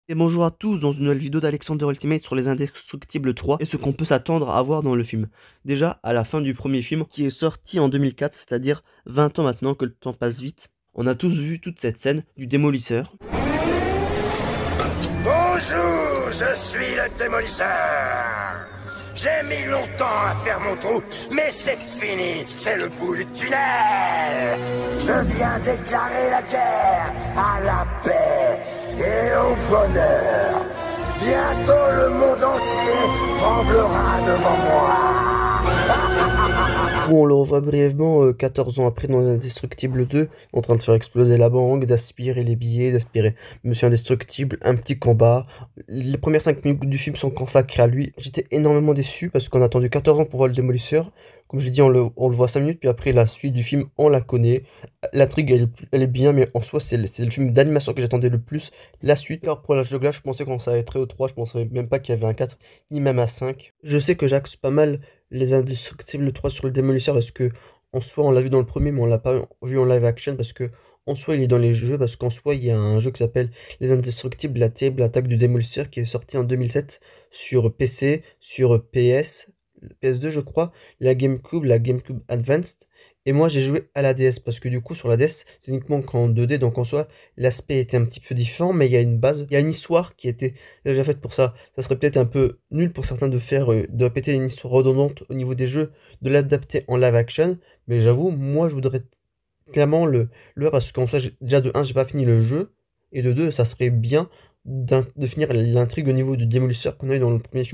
Et bonjour à tous dans une nouvelle vidéo d'Alexander Ultimate sur les Indestructibles 3 et ce qu'on peut s'attendre à voir dans le film. Déjà, à la fin du premier film qui est sorti en 2004, c'est-à-dire 20 ans maintenant que le temps passe vite, on a tous vu toute cette scène du démolisseur. Bonjour, je suis le démolisseur. J'ai mis longtemps à faire mon trou, mais c'est fini, c'est le bout du tunnel. Je viens déclarer la guerre à la paix et au bonheur. Bientôt le monde entier tremblera devant moi. Où on le revoit brièvement 14 ans après dans Indestructible 2, en train de faire exploser la banque, d'aspirer les billets, d'aspirer Monsieur Indestructible, un petit combat. Les premières 5 minutes du film sont consacrées à lui. J'étais énormément déçu parce qu'on a attendu 14 ans pour voir le démolisseur. Comme je l'ai dit, on le voit 5 minutes, puis après la suite du film, on la connaît. L'intrigue, elle est bien, mais en soi, c'est le film d'animation que j'attendais le plus. La suite, car pour l'âge de glace, je pensais qu'on s'arrêterait au 3, je pensais même pas qu'il y avait un 4, ni même à 5. Je sais que j'axe pas mal les Indestructibles 3 sur le démolisseur parce que en soi on l'a vu dans le premier mais on l'a pas vu en live action parce que en soi il est dans les jeux parce qu'en soi il y a un jeu qui s'appelle Les Indestructibles, la terrible attaque du démolisseur qui est sorti en 2007 sur PC, sur PS, PS2 je crois, la GameCube Advanced. Et moi j'ai joué à la DS parce que du coup sur la DS c'est uniquement qu'en 2D donc en soi l'aspect était un petit peu différent mais il y a une base, il y a une histoire qui était déjà faite pour ça. Ça serait peut-être un peu nul pour certains de faire de répéter une histoire redondante au niveau des jeux, de l'adapter en live action, mais j'avoue moi je voudrais clairement le voir parce qu'en soi déjà de un j'ai pas fini le jeu et de 2 ça serait bien de finir l'intrigue au niveau du démolisseur qu'on a eu dans le premier film.